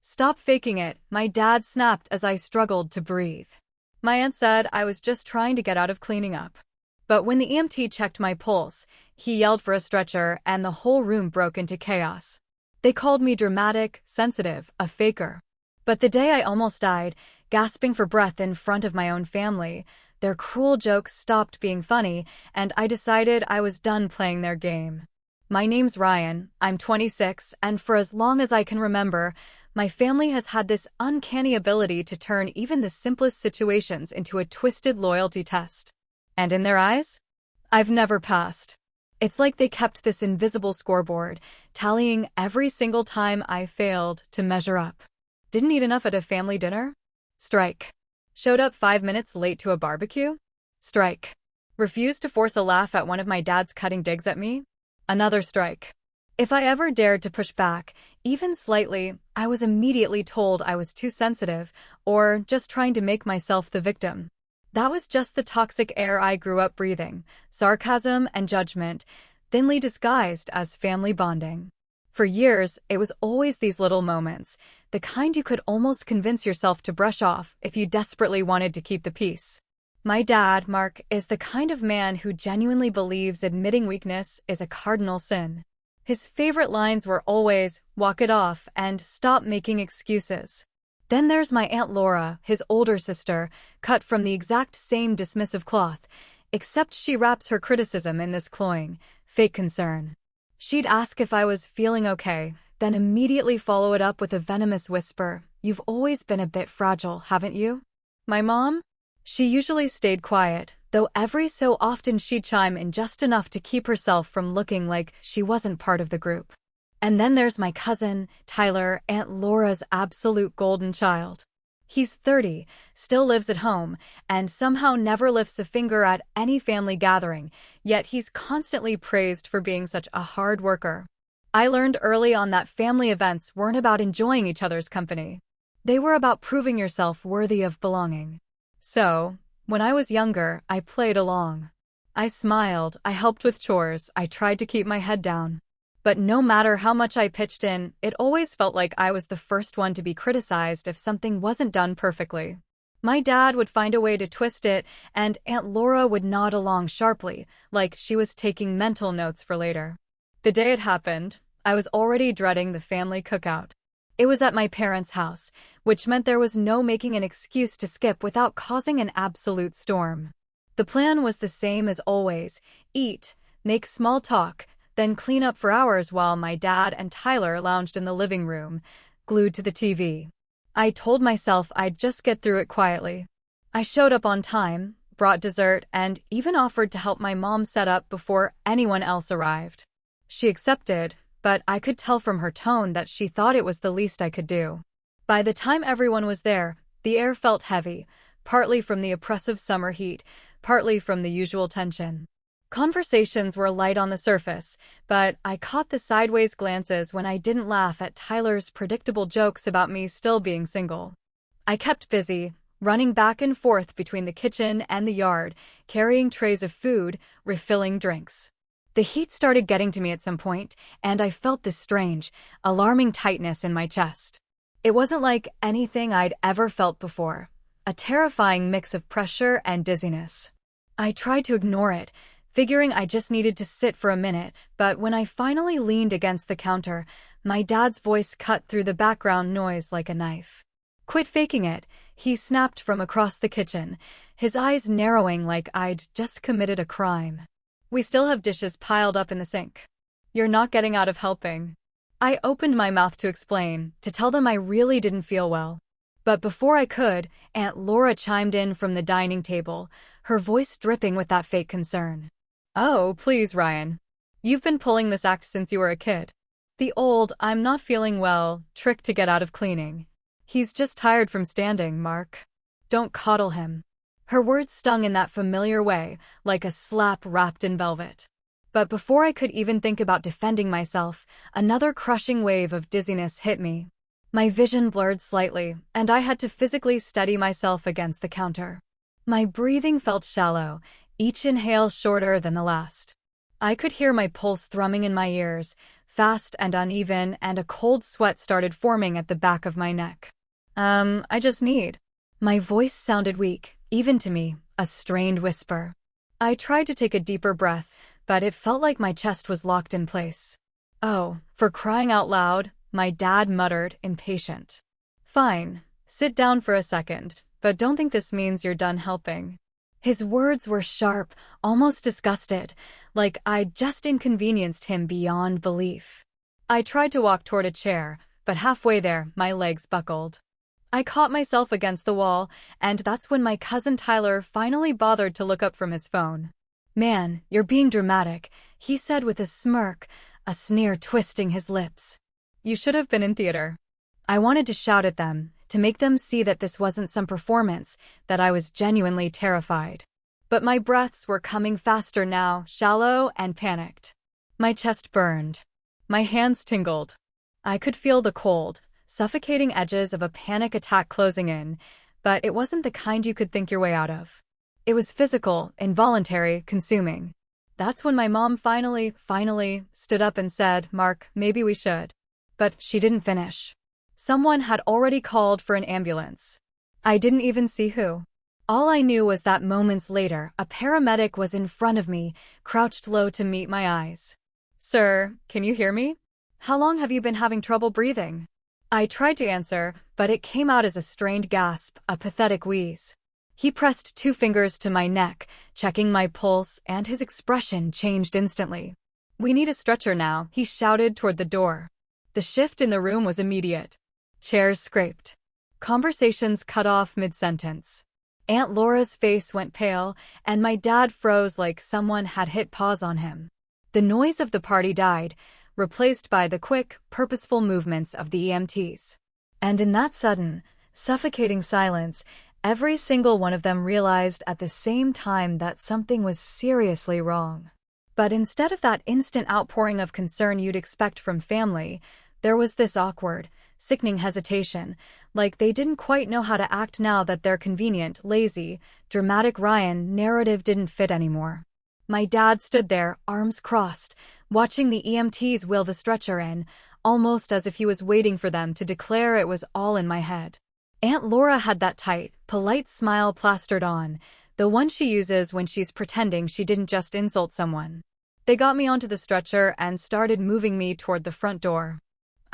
Stop faking it, my dad snapped as I struggled to breathe. My aunt said I was just trying to get out of cleaning up. But when the EMT checked my pulse, he yelled for a stretcher and the whole room broke into chaos. They called me dramatic, sensitive, a faker. But the day I almost died, gasping for breath in front of my own family, their cruel jokes stopped being funny, and I decided I was done playing their game. My name's Ryan, I'm 26, and for as long as I can remember, my family has had this uncanny ability to turn even the simplest situations into a twisted loyalty test. And in their eyes? I've never passed. It's like they kept this invisible scoreboard, tallying every single time I failed to measure up. Didn't eat enough at a family dinner? Strike. Showed up 5 minutes late to a barbecue? Strike. Refused to force a laugh at one of my dad's cutting digs at me? Another strike. If I ever dared to push back, even slightly, I was immediately told I was too sensitive or just trying to make myself the victim. That was just the toxic air I grew up breathing, sarcasm and judgment, thinly disguised as family bonding. For years, it was always these little moments, the kind you could almost convince yourself to brush off if you desperately wanted to keep the peace. My dad, Mark, is the kind of man who genuinely believes admitting weakness is a cardinal sin. His favorite lines were always, "Walk it off," and "Stop making excuses." Then there's my Aunt Laura, his older sister, cut from the exact same dismissive cloth, except she wraps her criticism in this cloying, fake concern. She'd ask if I was feeling okay, then immediately follow it up with a venomous whisper, "You've always been a bit fragile, haven't you?" My mom? She usually stayed quiet, though every so often she'd chime in just enough to keep herself from looking like she wasn't part of the group. And then there's my cousin, Tyler, Aunt Laura's absolute golden child. He's 30, still lives at home, and somehow never lifts a finger at any family gathering, yet he's constantly praised for being such a hard worker. I learned early on that family events weren't about enjoying each other's company. They were about proving yourself worthy of belonging. So, when I was younger, I played along. I smiled, I helped with chores, I tried to keep my head down. But no matter how much I pitched in, it always felt like I was the first one to be criticized if something wasn't done perfectly. My dad would find a way to twist it, and Aunt Laura would nod along sharply, like she was taking mental notes for later. The day it happened, I was already dreading the family cookout. It was at my parents' house, which meant there was no making an excuse to skip without causing an absolute storm. The plan was the same as always: eat, make small talk, then clean up for hours while my dad and Tyler lounged in the living room, glued to the TV. I told myself I'd just get through it quietly. I showed up on time, brought dessert, and even offered to help my mom set up before anyone else arrived. She accepted, but I could tell from her tone that she thought it was the least I could do. By the time everyone was there, the air felt heavy, partly from the oppressive summer heat, partly from the usual tension. Conversations were light on the surface, but I caught the sideways glances when I didn't laugh at Tyler's predictable jokes about me still being single. I kept busy, running back and forth between the kitchen and the yard, carrying trays of food, refilling drinks. The heat started getting to me at some point, and I felt this strange, alarming tightness in my chest. It wasn't like anything I'd ever felt before, a terrifying mix of pressure and dizziness. I tried to ignore it, figuring I just needed to sit for a minute, but when I finally leaned against the counter, my dad's voice cut through the background noise like a knife. "Quit faking it," he snapped from across the kitchen, his eyes narrowing like I'd just committed a crime. "We still have dishes piled up in the sink. You're not getting out of helping." I opened my mouth to explain, to tell them I really didn't feel well. But before I could, Aunt Laura chimed in from the dining table, her voice dripping with that fake concern. "Oh, please, Ryan. You've been pulling this act since you were a kid. The old, 'I'm not feeling well' trick to get out of cleaning. He's just tired from standing, Mark. Don't coddle him." Her words stung in that familiar way, like a slap wrapped in velvet. But before I could even think about defending myself, another crushing wave of dizziness hit me. My vision blurred slightly, and I had to physically steady myself against the counter. My breathing felt shallow, each inhale shorter than the last. I could hear my pulse thrumming in my ears, fast and uneven, and a cold sweat started forming at the back of my neck. I just need. My voice sounded weak, even to me, a strained whisper. I tried to take a deeper breath, but it felt like my chest was locked in place. Oh, for crying out loud, my dad muttered, impatient. Fine, sit down for a second, but don't think this means you're done helping. His words were sharp, almost disgusted, like I'd just inconvenienced him beyond belief. I tried to walk toward a chair, but halfway there, my legs buckled. I caught myself against the wall, and that's when my cousin Tyler finally bothered to look up from his phone. Man, you're being dramatic, he said with a smirk, a sneer twisting his lips. You should have been in theater. I wanted to shout at them, to make them see that this wasn't some performance, that I was genuinely terrified. But my breaths were coming faster now, shallow and panicked. My chest burned. My hands tingled. I could feel the cold, suffocating edges of a panic attack closing in, but it wasn't the kind you could think your way out of. It was physical, involuntary, consuming. That's when my mom finally stood up and said, Mark, maybe we should. But she didn't finish. Someone had already called for an ambulance. I didn't even see who. All I knew was that moments later, a paramedic was in front of me, crouched low to meet my eyes. Sir, can you hear me? How long have you been having trouble breathing? I tried to answer, but it came out as a strained gasp, a pathetic wheeze. He pressed 2 fingers to my neck, checking my pulse, and his expression changed instantly. We need a stretcher now, he shouted toward the door. The shift in the room was immediate. Chairs scraped. Conversations cut off mid-sentence. Aunt Laura's face went pale, and my dad froze like someone had hit pause on him. The noise of the party died, replaced by the quick, purposeful movements of the EMTs. And in that sudden, suffocating silence, every single one of them realized at the same time that something was seriously wrong. But instead of that instant outpouring of concern you'd expect from family, there was this awkward, sickening hesitation, like they didn't quite know how to act now that their convenient, lazy, dramatic Ryan narrative didn't fit anymore. My dad stood there, arms crossed, watching the EMTs wheel the stretcher in, almost as if he was waiting for them to declare it was all in my head. Aunt Laura had that tight, polite smile plastered on, the one she uses when she's pretending she didn't just insult someone. They got me onto the stretcher and started moving me toward the front door.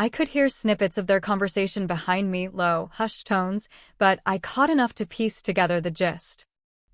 I could hear snippets of their conversation behind me, low, hushed tones, but I caught enough to piece together the gist.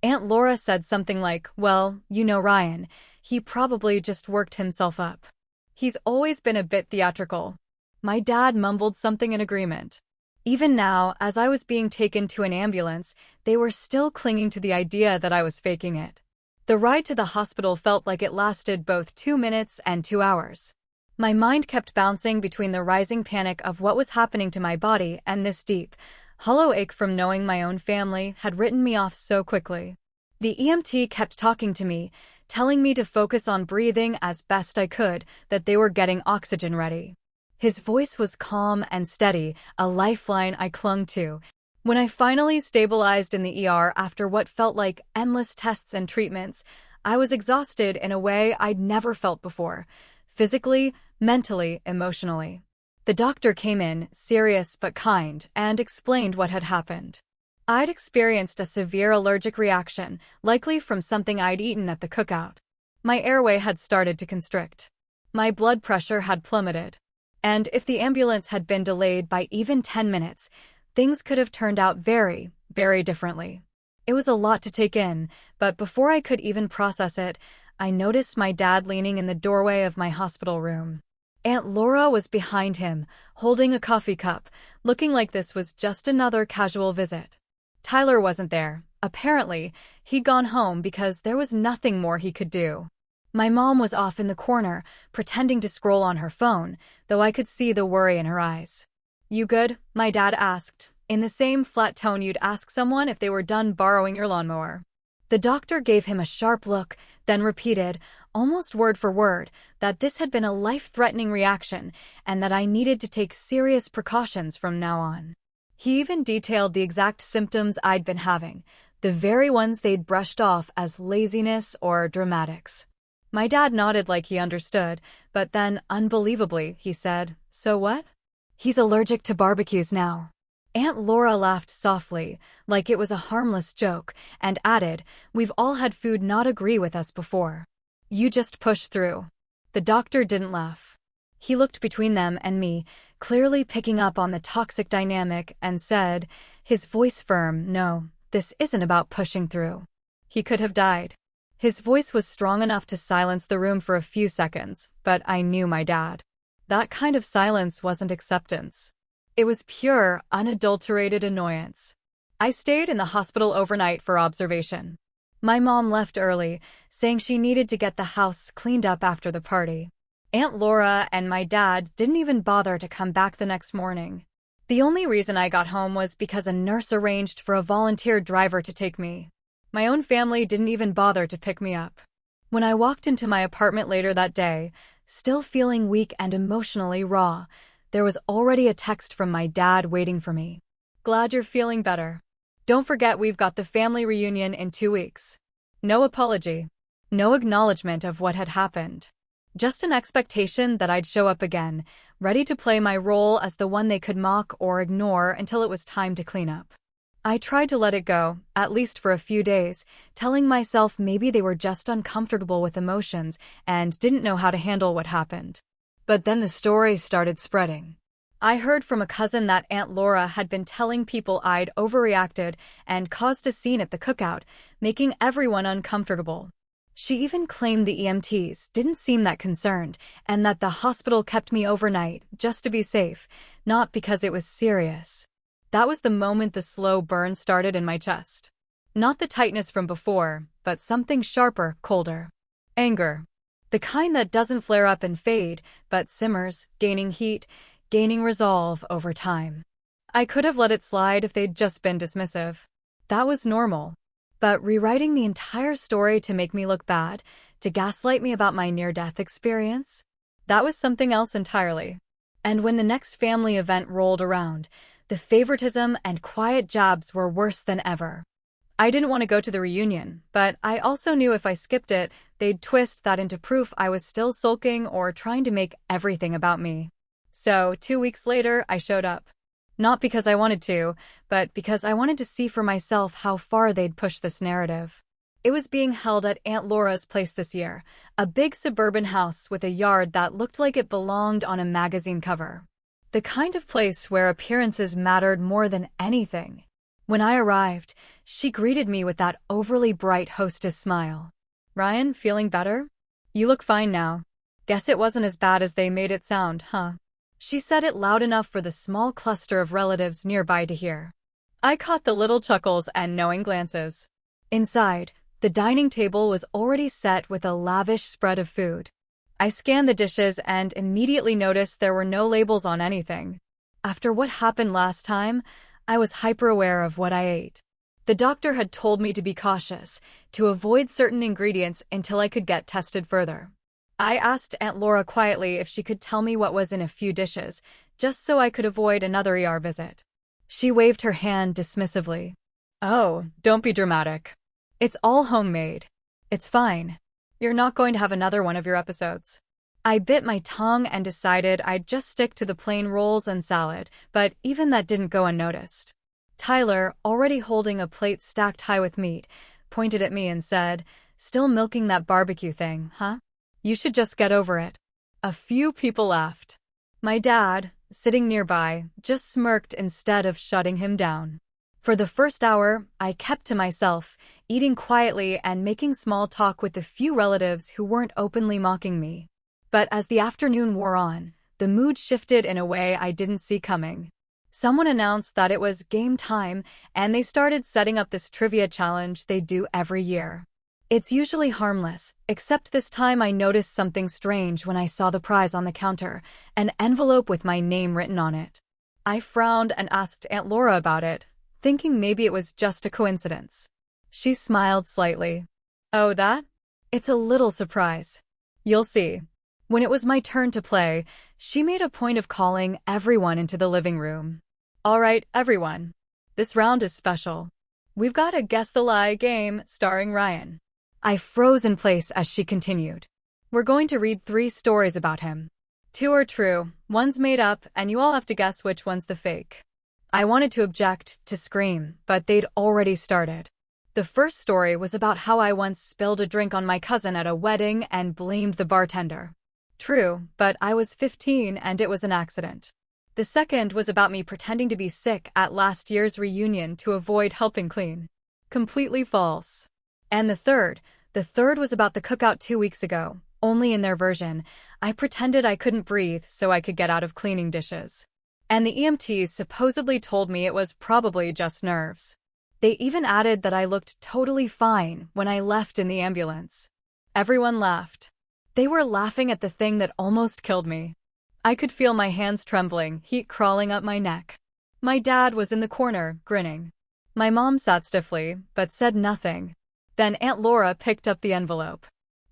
Aunt Laura said something like, well, you know Ryan, he probably just worked himself up. He's always been a bit theatrical. My dad mumbled something in agreement. Even now, as I was being taken to an ambulance, they were still clinging to the idea that I was faking it. The ride to the hospital felt like it lasted both 2 minutes and 2 hours. My mind kept bouncing between the rising panic of what was happening to my body and this deep, hollow ache from knowing my own family had written me off so quickly. The EMT kept talking to me, telling me to focus on breathing as best I could, that they were getting oxygen ready. His voice was calm and steady, a lifeline I clung to. When I finally stabilized in the ER after what felt like endless tests and treatments, I was exhausted in a way I'd never felt before, physically, mentally, emotionally. The doctor came in, serious but kind, and explained what had happened. I'd experienced a severe allergic reaction, likely from something I'd eaten at the cookout. My airway had started to constrict. My blood pressure had plummeted. And if the ambulance had been delayed by even 10 minutes, things could have turned out very, very differently. It was a lot to take in, but before I could even process it, I noticed my dad leaning in the doorway of my hospital room. Aunt Laura was behind him, holding a coffee cup, looking like this was just another casual visit. Tyler wasn't there. Apparently, he'd gone home because there was nothing more he could do. My mom was off in the corner, pretending to scroll on her phone, though I could see the worry in her eyes. You good? My dad asked, in the same flat tone you'd ask someone if they were done borrowing your lawnmower. The doctor gave him a sharp look, then repeated, almost word for word, that this had been a life-threatening reaction and that I needed to take serious precautions from now on. He even detailed the exact symptoms I'd been having, the very ones they'd brushed off as laziness or dramatics. My dad nodded like he understood, but then, unbelievably, he said, "So what?" "He's allergic to barbecues now." Aunt Laura laughed softly, like it was a harmless joke, and added, "We've all had food not agree with us before. You just push through." The doctor didn't laugh. He looked between them and me, clearly picking up on the toxic dynamic, and said, his voice firm, "No, this isn't about pushing through." He could have died. His voice was strong enough to silence the room for a few seconds, but I knew my dad. That kind of silence wasn't acceptance. It was pure, unadulterated annoyance. I stayed in the hospital overnight for observation. My mom left early, saying she needed to get the house cleaned up after the party. Aunt Laura and my dad didn't even bother to come back the next morning. The only reason I got home was because a nurse arranged for a volunteer driver to take me. My own family didn't even bother to pick me up. When I walked into my apartment later that day, still feeling weak and emotionally raw, there was already a text from my dad waiting for me. "Glad you're feeling better. Don't forget we've got the family reunion in 2 weeks." No apology. No acknowledgement of what had happened. Just an expectation that I'd show up again, ready to play my role as the one they could mock or ignore until it was time to clean up. I tried to let it go, at least for a few days, telling myself maybe they were just uncomfortable with emotions and didn't know how to handle what happened. But then the story started spreading. I heard from a cousin that Aunt Laura had been telling people I'd overreacted and caused a scene at the cookout, making everyone uncomfortable. She even claimed the EMTs didn't seem that concerned and that the hospital kept me overnight just to be safe, not because it was serious. That was the moment the slow burn started in my chest. Not the tightness from before, but something sharper, colder. Anger. The kind that doesn't flare up and fade, but simmers, gaining heat, gaining resolve over time. I could have let it slide if they'd just been dismissive. That was normal. But rewriting the entire story to make me look bad, to gaslight me about my near-death experience, that was something else entirely. And when the next family event rolled around, the favoritism and quiet jabs were worse than ever. I didn't want to go to the reunion, but I also knew if I skipped it, they'd twist that into proof I was still sulking or trying to make everything about me. So, 2 weeks later, I showed up. Not because I wanted to, but because I wanted to see for myself how far they'd push this narrative. It was being held at Aunt Laura's place this year, a big suburban house with a yard that looked like it belonged on a magazine cover. The kind of place where appearances mattered more than anything. When I arrived, she greeted me with that overly bright hostess smile. "Ryan, feeling better? You look fine now. Guess it wasn't as bad as they made it sound, huh?" She said it loud enough for the small cluster of relatives nearby to hear. I caught the little chuckles and knowing glances. Inside, the dining table was already set with a lavish spread of food. I scanned the dishes and immediately noticed there were no labels on anything. After what happened last time, I was hyper-aware of what I ate. The doctor had told me to be cautious, to avoid certain ingredients until I could get tested further. I asked Aunt Laura quietly if she could tell me what was in a few dishes, just so I could avoid another ER visit. She waved her hand dismissively. "Oh, don't be dramatic. It's all homemade. It's fine. You're not going to have another one of your episodes." I bit my tongue and decided I'd just stick to the plain rolls and salad, but even that didn't go unnoticed. Tyler, already holding a plate stacked high with meat, pointed at me and said, "Still milking that barbecue thing, huh? You should just get over it." A few people laughed. My dad, sitting nearby, just smirked instead of shutting him down. For the first hour, I kept to myself, eating quietly and making small talk with the few relatives who weren't openly mocking me. But as the afternoon wore on, the mood shifted in a way I didn't see coming. Someone announced that it was game time, and they started setting up this trivia challenge they do every year. It's usually harmless, except this time I noticed something strange when I saw the prize on the counter, an envelope with my name written on it. I frowned and asked Aunt Laura about it, thinking maybe it was just a coincidence. She smiled slightly. "Oh, that? It's a little surprise. You'll see." When it was my turn to play, she made a point of calling everyone into the living room. "All right, everyone. This round is special. We've got a Guess the Lie game starring Ryan." I froze in place as she continued. We're going to read 3 stories about him. 2 are true, 1's made up, and you all have to guess which one's the fake. I wanted to object, to scream, but they'd already started. The first story was about how I once spilled a drink on my cousin at a wedding and blamed the bartender. True, but I was 15 and it was an accident. The second was about me pretending to be sick at last year's reunion to avoid helping clean. Completely false. And the third was about the cookout 2 weeks ago, only in their version. I pretended I couldn't breathe so I could get out of cleaning dishes. And the EMTs supposedly told me it was probably just nerves. They even added that I looked totally fine when I left in the ambulance. Everyone laughed. They were laughing at the thing that almost killed me. I could feel my hands trembling, heat crawling up my neck. My dad was in the corner, grinning. My mom sat stiffly, but said nothing. Then Aunt Laura picked up the envelope.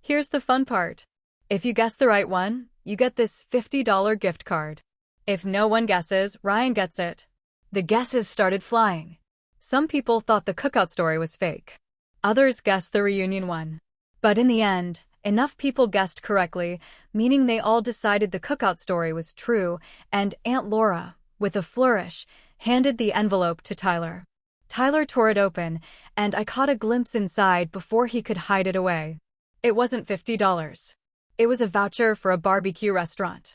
Here's the fun part. If you guess the right one, you get this $50 gift card. If no one guesses, Ryan gets it. The guesses started flying. Some people thought the cookout story was fake. Others guessed the reunion one. But in the end, enough people guessed correctly, meaning they all decided the cookout story was true, and Aunt Laura, with a flourish, handed the envelope to Tyler. Tyler tore it open, and I caught a glimpse inside before he could hide it away. It wasn't $50. It was a voucher for a barbecue restaurant.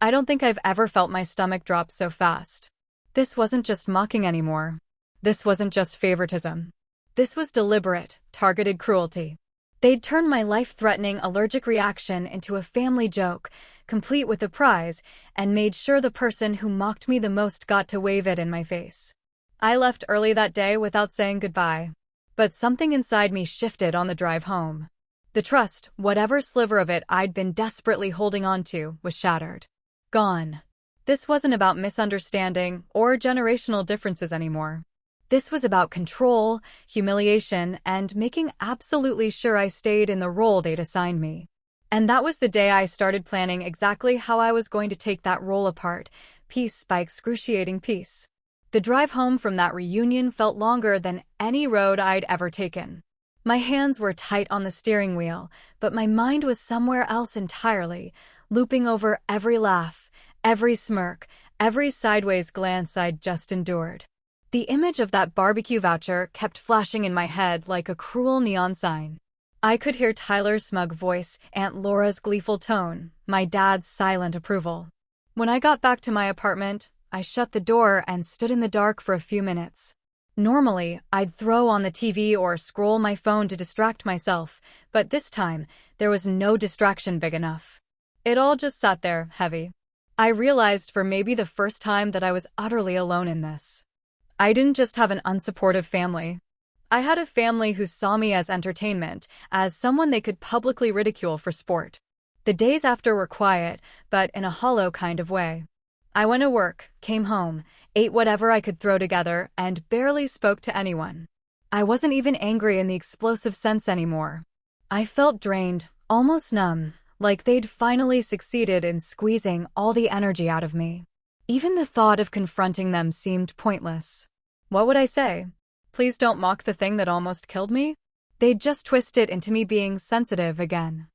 I don't think I've ever felt my stomach drop so fast. This wasn't just mocking anymore. This wasn't just favoritism. This was deliberate, targeted cruelty. They'd turned my life-threatening allergic reaction into a family joke, complete with a prize, and made sure the person who mocked me the most got to wave it in my face. I left early that day without saying goodbye. But something inside me shifted on the drive home. The trust, whatever sliver of it I'd been desperately holding on to, was shattered. Gone. This wasn't about misunderstanding or generational differences anymore. This was about control, humiliation, and making absolutely sure I stayed in the role they'd assigned me. And that was the day I started planning exactly how I was going to take that role apart, piece by excruciating piece. The drive home from that reunion felt longer than any road I'd ever taken. My hands were tight on the steering wheel, but my mind was somewhere else entirely, looping over every laugh, every smirk, every sideways glance I'd just endured. The image of that barbecue voucher kept flashing in my head like a cruel neon sign. I could hear Tyler's smug voice, Aunt Laura's gleeful tone, my dad's silent approval. When I got back to my apartment, I shut the door and stood in the dark for a few minutes. Normally, I'd throw on the TV or scroll my phone to distract myself, but this time, there was no distraction big enough. It all just sat there, heavy. I realized for maybe the first time that I was utterly alone in this. I didn't just have an unsupportive family. I had a family who saw me as entertainment, as someone they could publicly ridicule for sport. The days after were quiet, but in a hollow kind of way. I went to work, came home, ate whatever I could throw together, and barely spoke to anyone. I wasn't even angry in the explosive sense anymore. I felt drained, almost numb, like they'd finally succeeded in squeezing all the energy out of me. Even the thought of confronting them seemed pointless. What would I say? Please don't mock the thing that almost killed me? They'd just twist it into me being sensitive again.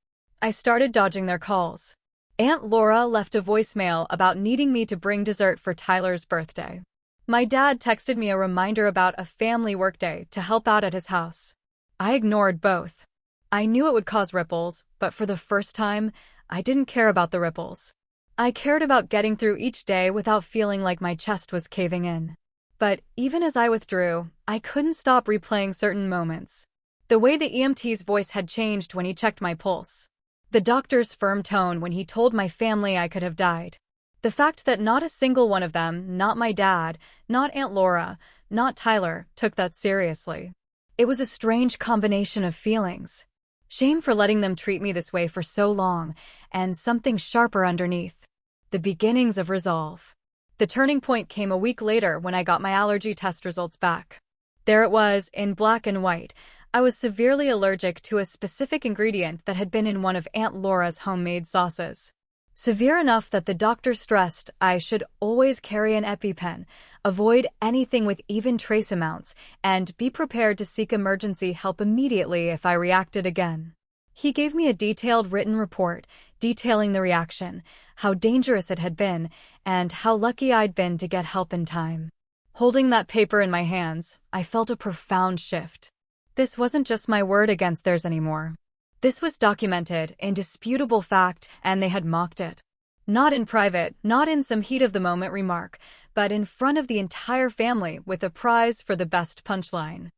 I started dodging their calls. Aunt Laura left a voicemail about needing me to bring dessert for Tyler's birthday. My dad texted me a reminder about a family workday to help out at his house. I ignored both. I knew it would cause ripples, but for the first time, I didn't care about the ripples. I cared about getting through each day without feeling like my chest was caving in. But even as I withdrew, I couldn't stop replaying certain moments. The way the EMT's voice had changed when he checked my pulse. The doctor's firm tone when he told my family I could have died. The fact that not a single one of them, not my dad, not Aunt Laura, not Tyler, took that seriously. It was a strange combination of feelings. Shame for letting them treat me this way for so long, and something sharper underneath. The beginnings of resolve. The turning point came a week later when I got my allergy test results back. There it was, in black and white. I was severely allergic to a specific ingredient that had been in one of Aunt Laura's homemade sauces. Severe enough that the doctor stressed I should always carry an EpiPen, avoid anything with even trace amounts, and be prepared to seek emergency help immediately if I reacted again. He gave me a detailed written report detailing the reaction, how dangerous it had been, and how lucky I'd been to get help in time. Holding that paper in my hands, I felt a profound shift. This wasn't just my word against theirs anymore. This was documented, indisputable fact, and they had mocked it. Not in private, not in some heat-of-the-moment remark, but in front of the entire family with a prize for the best punchline.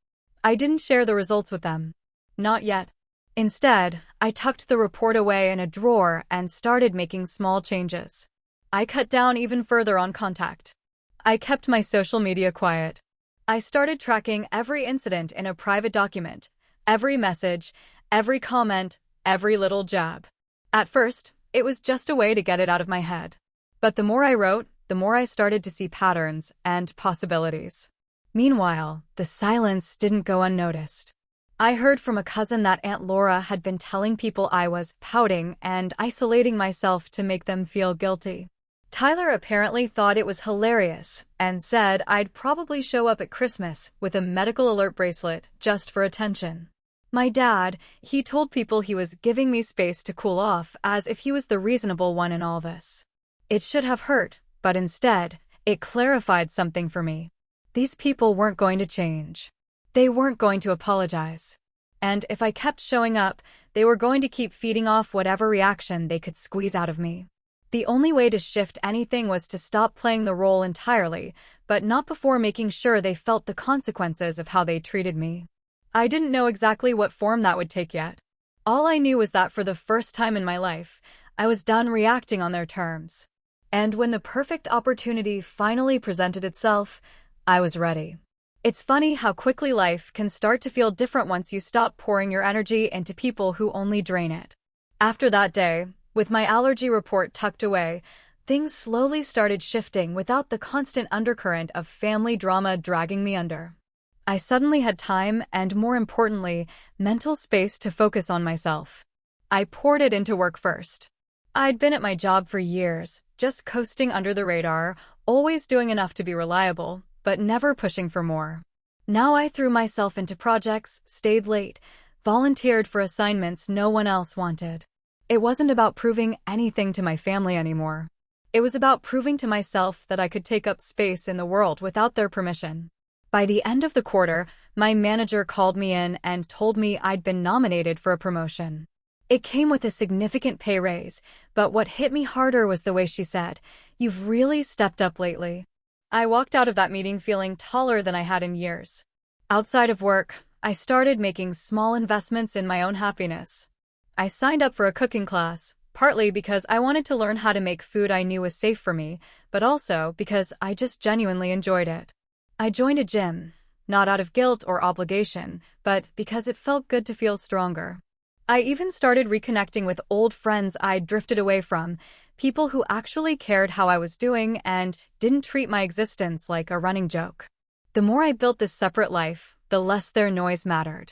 I didn't share the results with them. Not yet. Instead, I tucked the report away in a drawer and started making small changes. I cut down even further on contact. I kept my social media quiet. I started tracking every incident in a private document, every message, every comment, every little jab. At first, it was just a way to get it out of my head. But the more I wrote, the more I started to see patterns and possibilities. Meanwhile, the silence didn't go unnoticed. I heard from a cousin that Aunt Laura had been telling people I was pouting and isolating myself to make them feel guilty. Tyler apparently thought it was hilarious and said I'd probably show up at Christmas with a medical alert bracelet just for attention. My dad, he told people he was giving me space to cool off as if he was the reasonable one in all this. It should have hurt, but instead, it clarified something for me. These people weren't going to change. They weren't going to apologize. And if I kept showing up, they were going to keep feeding off whatever reaction they could squeeze out of me. The only way to shift anything was to stop playing the role entirely, but not before making sure they felt the consequences of how they treated me. I didn't know exactly what form that would take yet. All I knew was that for the first time in my life, I was done reacting on their terms. And when the perfect opportunity finally presented itself, I was ready. It's funny how quickly life can start to feel different once you stop pouring your energy into people who only drain it. After that day, with my allergy report tucked away, things slowly started shifting without the constant undercurrent of family drama dragging me under. I suddenly had time and, more importantly, mental space to focus on myself. I poured it into work first. I'd been at my job for years, just coasting under the radar, always doing enough to be reliable, but never pushing for more. Now I threw myself into projects, stayed late, volunteered for assignments no one else wanted. It wasn't about proving anything to my family anymore. It was about proving to myself that I could take up space in the world without their permission. By the end of the quarter, my manager called me in and told me I'd been nominated for a promotion. It came with a significant pay raise, but what hit me harder was the way she said, "You've really stepped up lately." I walked out of that meeting feeling taller than I had in years. Outside of work, I started making small investments in my own happiness. I signed up for a cooking class, partly because I wanted to learn how to make food I knew was safe for me, but also because I just genuinely enjoyed it. I joined a gym, not out of guilt or obligation, but because it felt good to feel stronger. I even started reconnecting with old friends I'd drifted away from, people who actually cared how I was doing and didn't treat my existence like a running joke. The more I built this separate life, the less their noise mattered.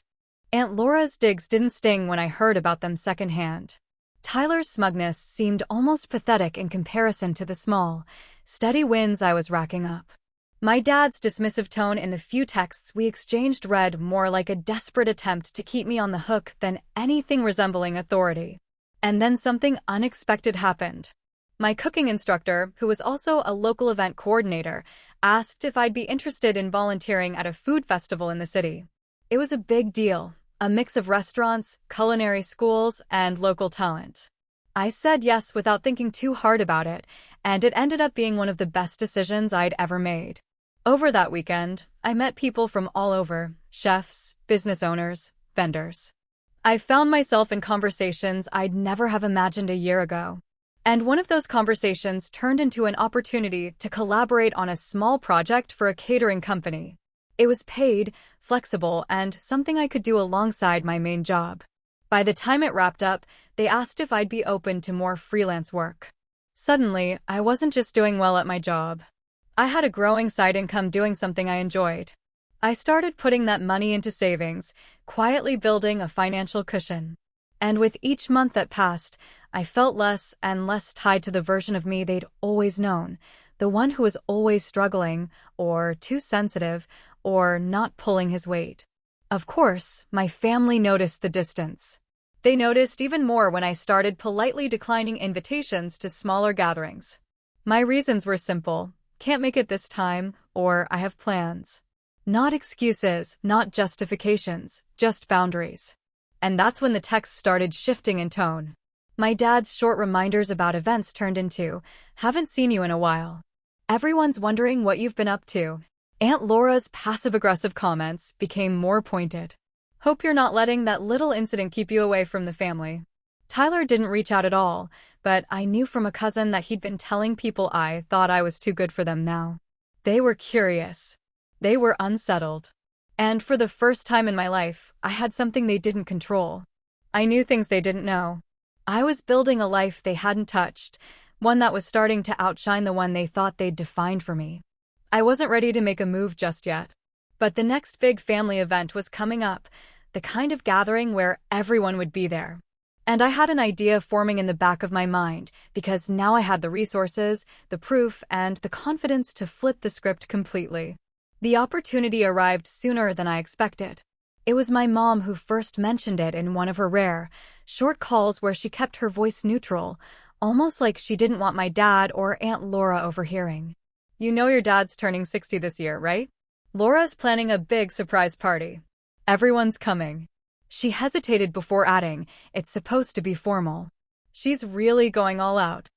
Aunt Laura's digs didn't sting when I heard about them secondhand. Tyler's smugness seemed almost pathetic in comparison to the small, steady wins I was racking up. My dad's dismissive tone in the few texts we exchanged read more like a desperate attempt to keep me on the hook than anything resembling authority. And then something unexpected happened. My cooking instructor, who was also a local event coordinator, asked if I'd be interested in volunteering at a food festival in the city. It was a big deal, a mix of restaurants, culinary schools, and local talent. I said yes without thinking too hard about it, and it ended up being one of the best decisions I'd ever made. Over that weekend, I met people from all over, chefs, business owners, vendors. I found myself in conversations I'd never have imagined a year ago. And one of those conversations turned into an opportunity to collaborate on a small project for a catering company. It was paid, flexible, and something I could do alongside my main job. By the time it wrapped up, they asked if I'd be open to more freelance work. Suddenly, I wasn't just doing well at my job. I had a growing side income doing something I enjoyed. I started putting that money into savings, quietly building a financial cushion. And with each month that passed, I felt less and less tied to the version of me they'd always known, the one who was always struggling, or too sensitive, or not pulling his weight. Of course, my family noticed the distance. They noticed even more when I started politely declining invitations to smaller gatherings. My reasons were simple: can't make it this time, or I have plans. Not excuses, not justifications, just boundaries. And that's when the texts started shifting in tone. My dad's short reminders about events turned into, haven't seen you in a while. Everyone's wondering what you've been up to. Aunt Laura's passive-aggressive comments became more pointed. Hope you're not letting that little incident keep you away from the family. Tyler didn't reach out at all, but I knew from a cousin that he'd been telling people I thought I was too good for them now. They were curious. They were unsettled. And for the first time in my life, I had something they didn't control. I knew things they didn't know. I was building a life they hadn't touched, one that was starting to outshine the one they thought they'd defined for me. I wasn't ready to make a move just yet. But the next big family event was coming up, the kind of gathering where everyone would be there. And I had an idea forming in the back of my mind, because now I had the resources, the proof, and the confidence to flip the script completely. The opportunity arrived sooner than I expected. It was my mom who first mentioned it in one of her rare, short calls where she kept her voice neutral, almost like she didn't want my dad or Aunt Laura overhearing. You know your dad's turning 60 this year, right? Laura's planning a big surprise party. Everyone's coming. She hesitated before adding, it's supposed to be formal. She's really going all out.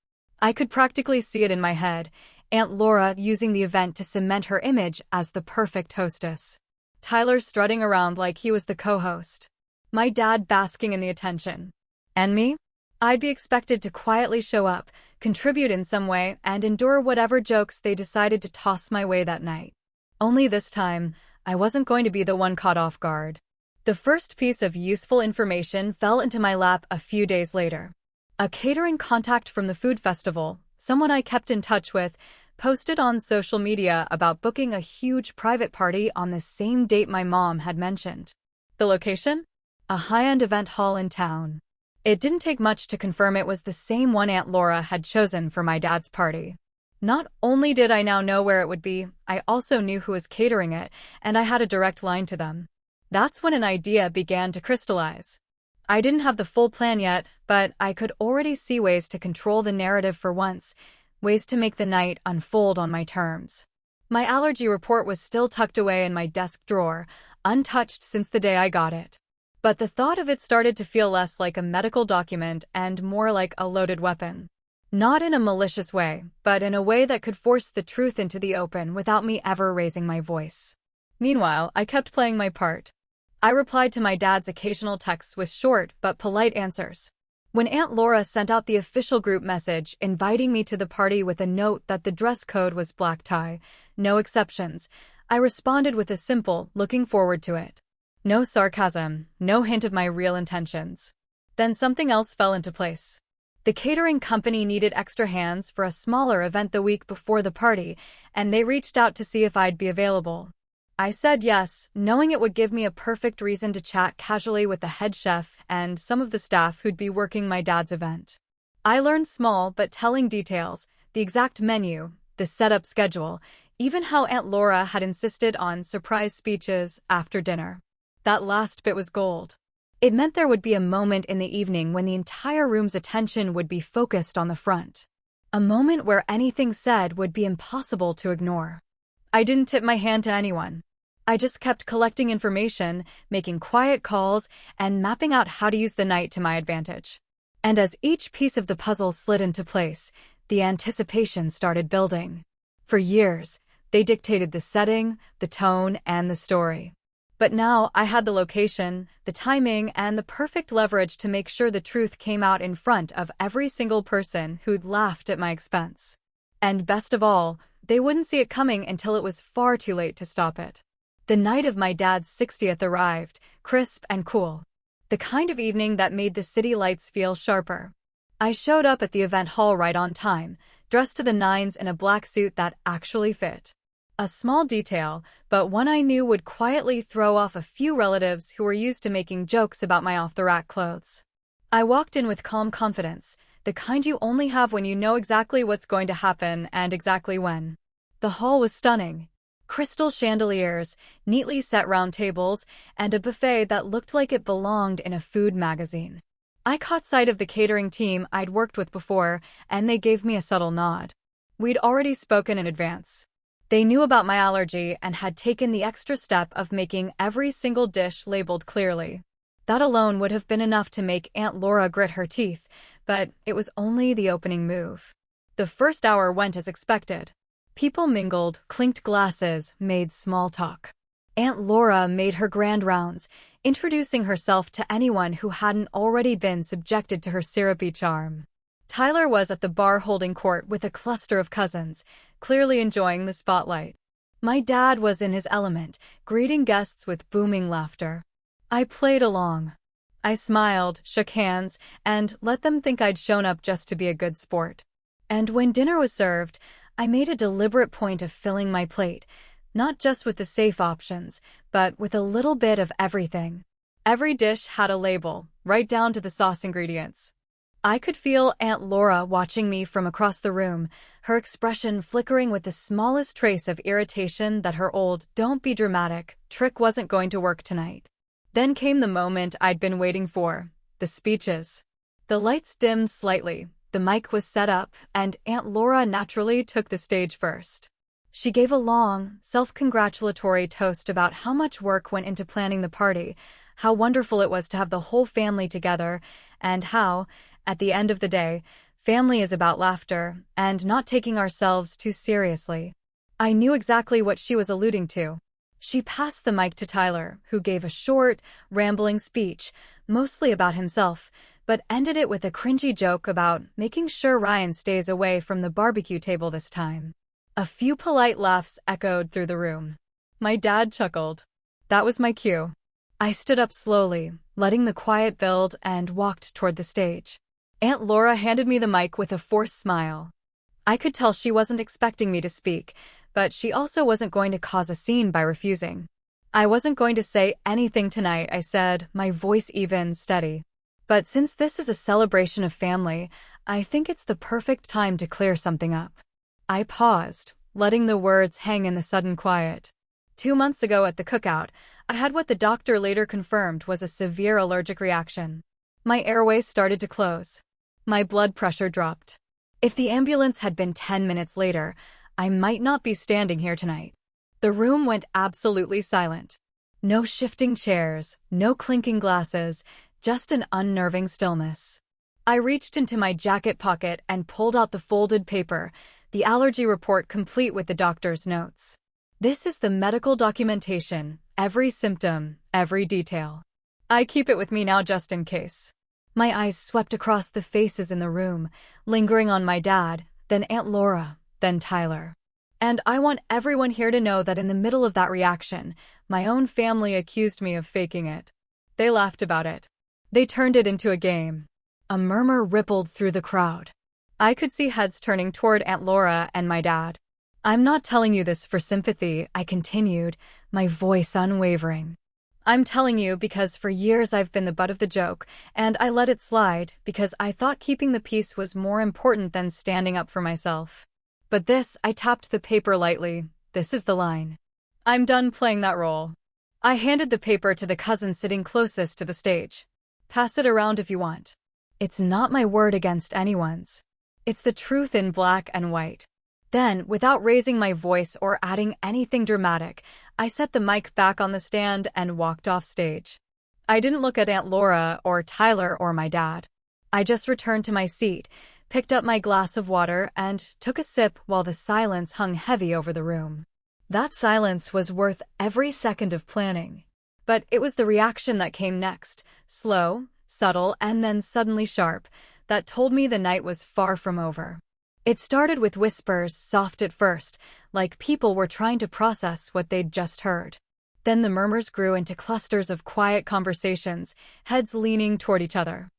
I could practically see it in my head, Aunt Laura using the event to cement her image as the perfect hostess. Tyler strutting around like he was the co-host. My dad basking in the attention. And me? I'd be expected to quietly show up, contribute in some way, and endure whatever jokes they decided to toss my way that night. Only this time, I wasn't going to be the one caught off guard. The first piece of useful information fell into my lap a few days later. A catering contact from the food festival, someone I kept in touch with, posted on social media about booking a huge private party on the same date my mom had mentioned. The location? A high-end event hall in town. It didn't take much to confirm it was the same one Aunt Laura had chosen for my dad's party. Not only did I now know where it would be, I also knew who was catering it, and I had a direct line to them. That's when an idea began to crystallize. I didn't have the full plan yet, but I could already see ways to control the narrative for once, ways to make the night unfold on my terms. My allergy report was still tucked away in my desk drawer, untouched since the day I got it. But the thought of it started to feel less like a medical document and more like a loaded weapon. Not in a malicious way, but in a way that could force the truth into the open without me ever raising my voice. Meanwhile, I kept playing my part. I replied to my dad's occasional texts with short but polite answers. When Aunt Laura sent out the official group message inviting me to the party with a note that the dress code was black tie, no exceptions, I responded with a simple, looking forward to it. No sarcasm, no hint of my real intentions. Then something else fell into place. The catering company needed extra hands for a smaller event the week before the party, and they reached out to see if I'd be available. I said yes, knowing it would give me a perfect reason to chat casually with the head chef and some of the staff who'd be working my dad's event. I learned small but telling details, the exact menu, the setup schedule, even how Aunt Laura had insisted on surprise speeches after dinner. That last bit was gold. It meant there would be a moment in the evening when the entire room's attention would be focused on the front. A moment where anything said would be impossible to ignore. I didn't tip my hand to anyone. I just kept collecting information, making quiet calls, and mapping out how to use the night to my advantage. And as each piece of the puzzle slid into place, the anticipation started building. For years, they dictated the setting, the tone, and the story. But now I had the location, the timing, and the perfect leverage to make sure the truth came out in front of every single person who'd laughed at my expense. And best of all, they wouldn't see it coming until it was far too late to stop it. The night of my dad's 60th arrived, crisp and cool. The kind of evening that made the city lights feel sharper. I showed up at the event hall right on time, dressed to the nines in a black suit that actually fit. A small detail, but one I knew would quietly throw off a few relatives who were used to making jokes about my off-the-rack clothes. I walked in with calm confidence, the kind you only have when you know exactly what's going to happen and exactly when. The hall was stunning. Crystal chandeliers, neatly set round tables, and a buffet that looked like it belonged in a food magazine. I caught sight of the catering team I'd worked with before, and they gave me a subtle nod. We'd already spoken in advance. They knew about my allergy and had taken the extra step of making every single dish labeled clearly. That alone would have been enough to make Aunt Laura grit her teeth, but it was only the opening move. The first hour went as expected. People mingled, clinked glasses, made small talk. Aunt Laura made her grand rounds, introducing herself to anyone who hadn't already been subjected to her syrupy charm. Tyler was at the bar holding court with a cluster of cousins, clearly enjoying the spotlight. My dad was in his element, greeting guests with booming laughter. I played along. I smiled, shook hands, and let them think I'd shown up just to be a good sport. And when dinner was served, I made a deliberate point of filling my plate, not just with the safe options, but with a little bit of everything. Every dish had a label, right down to the sauce ingredients. I could feel Aunt Laura watching me from across the room, her expression flickering with the smallest trace of irritation that her old "don't be dramatic" trick wasn't going to work tonight. Then came the moment I'd been waiting for, the speeches. The lights dimmed slightly, the mic was set up, and Aunt Laura naturally took the stage first. She gave a long, self-congratulatory toast about how much work went into planning the party, how wonderful it was to have the whole family together, and how, at the end of the day, family is about laughter and not taking ourselves too seriously. I knew exactly what she was alluding to. She passed the mic to Tyler, who gave a short, rambling speech, mostly about himself, but ended it with a cringy joke about making sure Ryan stays away from the barbecue table this time. A few polite laughs echoed through the room. My dad chuckled. That was my cue. I stood up slowly, letting the quiet build, and walked toward the stage. Aunt Laura handed me the mic with a forced smile. I could tell she wasn't expecting me to speak, but she also wasn't going to cause a scene by refusing. I wasn't going to say anything tonight, I said, my voice even, steady. But since this is a celebration of family, I think it's the perfect time to clear something up. I paused, letting the words hang in the sudden quiet. 2 months ago at the cookout, I had what the doctor later confirmed was a severe allergic reaction. My airways started to close. My blood pressure dropped. If the ambulance had been 10 minutes later, I might not be standing here tonight. The room went absolutely silent. No shifting chairs, no clinking glasses, just an unnerving stillness. I reached into my jacket pocket and pulled out the folded paper, the allergy report complete with the doctor's notes. This is the medical documentation, every symptom, every detail. I keep it with me now just in case. My eyes swept across the faces in the room, lingering on my dad, then Aunt Laura, then Tyler. And I want everyone here to know that in the middle of that reaction, my own family accused me of faking it. They laughed about it. They turned it into a game. A murmur rippled through the crowd. I could see heads turning toward Aunt Laura and my dad. I'm not telling you this for sympathy, I continued, my voice unwavering. I'm telling you because for years I've been the butt of the joke, and I let it slide because I thought keeping the peace was more important than standing up for myself. But this, I tapped the paper lightly, this is the line. I'm done playing that role. I handed the paper to the cousin sitting closest to the stage. Pass it around if you want. It's not my word against anyone's. It's the truth in black and white. Then, without raising my voice or adding anything dramatic, I set the mic back on the stand and walked off stage. I didn't look at Aunt Laura or Tyler or my dad. I just returned to my seat, picked up my glass of water, and took a sip while the silence hung heavy over the room. That silence was worth every second of planning. But it was the reaction that came next, slow, subtle, and then suddenly sharp, that told me the night was far from over. It started with whispers, soft at first, like people were trying to process what they'd just heard. Then the murmurs grew into clusters of quiet conversations, heads leaning toward each other.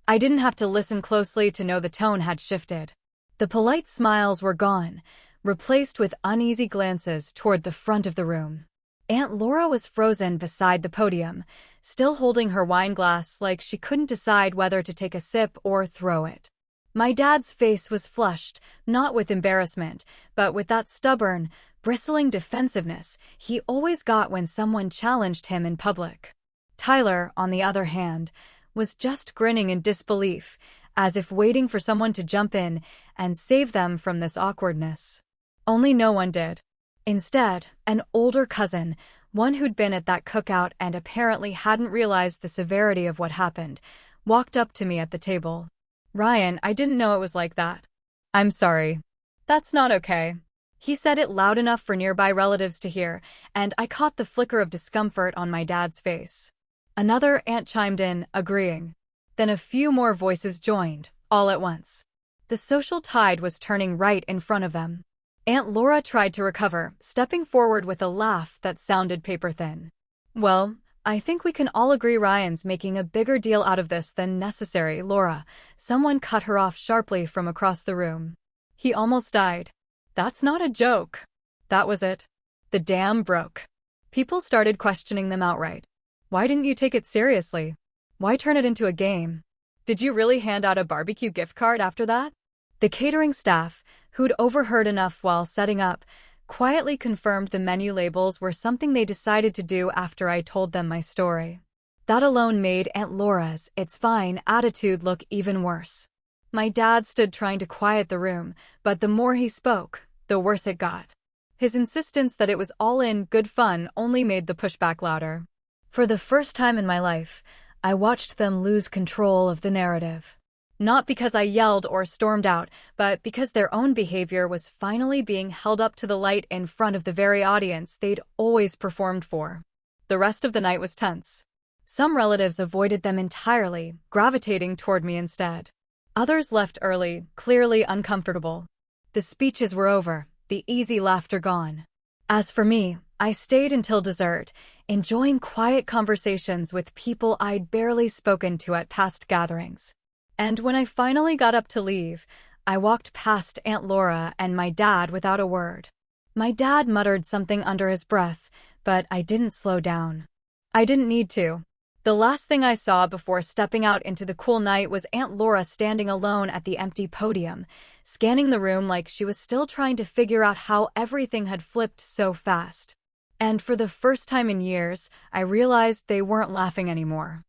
I didn't have to listen closely to know the tone had shifted. The polite smiles were gone, replaced with uneasy glances toward the front of the room. Aunt Laura was frozen beside the podium, still holding her wine glass like she couldn't decide whether to take a sip or throw it. My dad's face was flushed, not with embarrassment, but with that stubborn, bristling defensiveness he always got when someone challenged him in public. Tyler, on the other hand, was just grinning in disbelief, as if waiting for someone to jump in and save them from this awkwardness. Only no one did. Instead, an older cousin, one who'd been at that cookout and apparently hadn't realized the severity of what happened, walked up to me at the table. "Ryan, I didn't know it was like that." "I'm sorry." "That's not okay." He said it loud enough for nearby relatives to hear, and I caught the flicker of discomfort on my dad's face. Another aunt chimed in, agreeing. Then a few more voices joined, all at once. The social tide was turning right in front of them. Aunt Laura tried to recover, stepping forward with a laugh that sounded paper-thin. "Well, I think we can all agree Ryan's making a bigger deal out of this than necessary, Laura." Someone cut her off sharply from across the room. "He almost died." "That's not a joke." That was it. The dam broke. People started questioning them outright. "Why didn't you take it seriously? Why turn it into a game? Did you really hand out a barbecue gift card after that?" The catering staff, who'd overheard enough while setting up, quietly confirmed the menu labels were something they decided to do after I told them my story. That alone made Aunt Laura's "it's fine" attitude look even worse. My dad stood trying to quiet the room, but the more he spoke, the worse it got. His insistence that it was all in good fun only made the pushback louder. For the first time in my life, I watched them lose control of the narrative. Not because I yelled or stormed out, but because their own behavior was finally being held up to the light in front of the very audience they'd always performed for. The rest of the night was tense. Some relatives avoided them entirely, gravitating toward me instead. Others left early, clearly uncomfortable. The speeches were over, the easy laughter gone. As for me, I stayed until dessert, enjoying quiet conversations with people I'd barely spoken to at past gatherings. And when I finally got up to leave, I walked past Aunt Laura and my dad without a word. My dad muttered something under his breath, but I didn't slow down. I didn't need to. The last thing I saw before stepping out into the cool night was Aunt Laura standing alone at the empty podium, scanning the room like she was still trying to figure out how everything had flipped so fast. And for the first time in years, I realized they weren't laughing anymore.